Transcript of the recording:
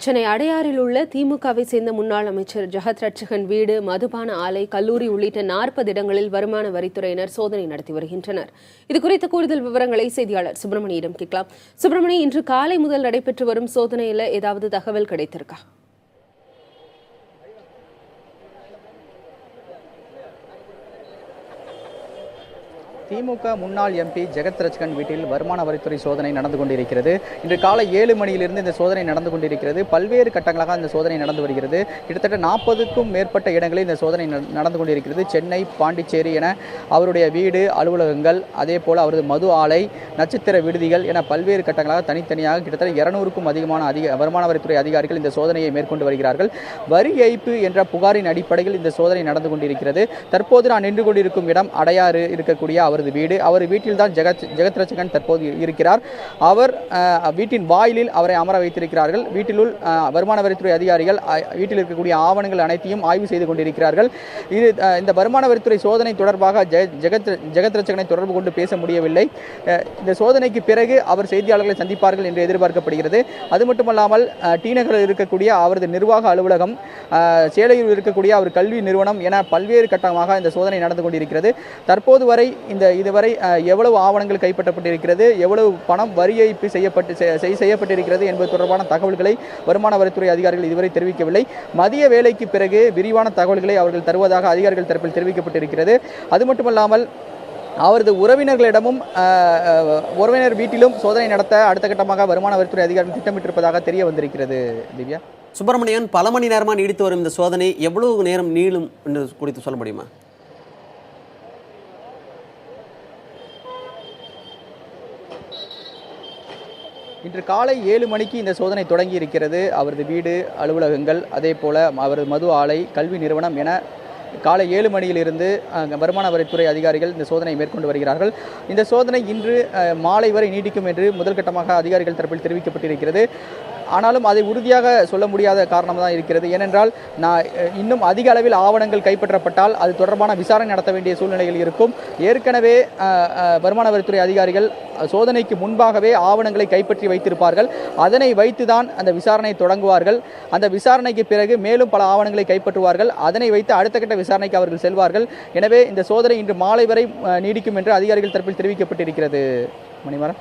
சென்னை அடையாறில் உள்ள திமுகவை சேர்ந்த முன்னாள் அமைச்சர் ஜெகத் ரட்சகன் வீடு, மதுபான ஆலை, கல்லூரி உள்ளிட்ட 40 இடங்களில் வருமான வரித்துறையினர் சோதனை நடத்தி வருகின்றனர். இதுகுறித்த கூடுதல் விவரங்களை செய்தியாளர் சுப்பிரமணியிடம் கேட்கலாம். சுப்பிரமணி, இன்று காலை முதல் நடைபெற்று வரும் சோதனையில் ஏதாவது தகவல் கிடைத்திருக்கா? திமுக முன்னாள் எம்பி ஜெகத் ரட்சகன் வீட்டில் வருமான வரித்துறை சோதனை நடந்து கொண்டிருக்கிறது. இன்று காலை 7 மணியிலிருந்து இந்த சோதனை நடந்து கொண்டிருக்கிறது. பல்வேறு கட்டங்களாக இந்த சோதனை நடந்து வருகிறது. கிட்டத்தட்ட 40க்கும் மேற்பட்ட இடங்களில் இந்த சோதனை நடந்து கொண்டிருக்கிறது. சென்னை, பாண்டிச்சேரி என அவருடைய வீடு, அலுவலகங்கள், அதே போல் அவரது மது ஆலை, நட்சத்திர விடுதிகள் என பல்வேறு கட்டங்களாக தனித்தனியாக கிட்டத்தட்ட 200க்கும் அதிகமான வருமான வரித்துறை அதிகாரிகள் இந்த சோதனையை மேற்கொண்டு வருகிறார்கள். வரி ஏய்ப்பு என்ற புகாரின் அடிப்படையில் இந்த சோதனை நடந்து கொண்டிருக்கிறது. தற்போது நான் நின்று கொண்டிருக்கும் இடம் அடையாறு இருக்கக்கூடிய வீடு. அவர் வீட்டில் தான் ஜெகத் ரட்சகன் தற்போது இருக்கிறார். அவர் வீட்டின் வாயிலில் அவரை அமர வைத்திருக்கிறார்கள். வீட்டிலுள் வருமான வரித்துறை அதிகாரிகள் வீட்டில் இருக்கக்கூடிய ஆவணங்கள் அனைத்தையும் ஆய்வு செய்து கொண்டிருக்கிறார்கள். இந்த வருமான வரித்துறை சோதனை தொடர்பாக ஜெகத் ரட்சகனை தொடர்பு கொண்டு பேச முடியவில்லை. இந்த சோதனைக்கு பிறகு அவர் செய்தியாளர்களை சந்திப்பார்கள் என்று எதிர்பார்க்கப்படுகிறது. அது மட்டுமல்லாமல் டி நகரில் இருக்கக்கூடிய அவரது நிர்வாக அலுவலகம், சேலையில் இருக்கக்கூடிய அவர் கல்வி நிறுவனம் என பல்வேறு கட்டமாக இந்த சோதனை நடந்து கொண்டிருக்கிறது. தற்போது வரை இதுவரை எவ்வளவு ஆவணங்கள் கைப்பற்றப்பட்டிருக்கிறது, எவ்வளவு பணம் வரி ஏய்ப்பு செய்யப்பட்டிருக்கிறது என்பது தொடர்பான தகவல்களை வருமான வரித்துறை அதிகாரிகள் இதுவரை தெரிவிக்கவில்லை. மதிய வேலைக்கு பிறகு விரிவான தகவல்களை அவர்கள் தருவதாக அதிகாரிகள் தரப்பில் தெரிவிக்கப்பட்டிருக்கிறது. அது மட்டுமல்லாமல் அவரது உறவினர்களிடமும் உறவினர் வீட்டிலும் சோதனை நடத்த அடுத்த கட்டமாக வருமான வரித்துறை அதிகாரிகள் திட்டமிட்டிருப்பதாக தெரிய வந்திருக்கிறது. திவ்யா. சுப்பிரமணியன், பல மணி நேரமாக நீடித்து வரும் இந்த சோதனை எவ்வளவு நேரம் நீளும் என்று குறித்து சொல்ல முடியுமா? இன்று காலை 7 மணிக்கு இந்த சோதனை தொடங்கி இருக்கிறது. அவரது வீடு, அலுவலகங்கள், அதே போல் அவரது மது ஆலை, கல்வி நிறுவனம் என காலை 7 மணியிலிருந்து வருமான வரித்துறை அதிகாரிகள் இந்த சோதனை மேற்கொண்டு வருகிறார்கள். இந்த சோதனை இன்று மாலை வரை நீடிக்கும் என்று முதல் கட்டமாக அதிகாரிகள் தரப்பில் தெரிவிக்கப்பட்டிருக்கிறது. ஆனாலும் அதை உறுதியாக சொல்ல முடியாத காரணம் தான் இருக்கிறது. ஏனென்றால் இன்னும் அதிக அளவில் ஆவணங்கள் கைப்பற்றப்பட்டால் அது தொடர்பான விசாரணை நடத்த வேண்டிய சூழ்நிலையில் இருக்கும். ஏற்கனவே வருமான வரித்துறை அதிகாரிகள் சோதனைக்கு முன்பாகவே ஆவணங்களை கைப்பற்றி வைத்திருப்பார்கள். அதனை வைத்துதான் அந்த விசாரணை தொடங்குவார்கள். அந்த விசாரணைக்கு பிறகு மேலும் பல ஆவணங்களை கைப்பற்றுவார்கள். அதனை வைத்து அடுத்த கட்ட விசாரணைக்கு அவர்கள் செல்வார்கள். எனவே இந்த சோதனை இன்று மாலை வரை நீடிக்கும் என்று அதிகாரிகள் தரப்பில் தெரிவிக்கப்பட்டிருக்கிறது. மணிமாறன்.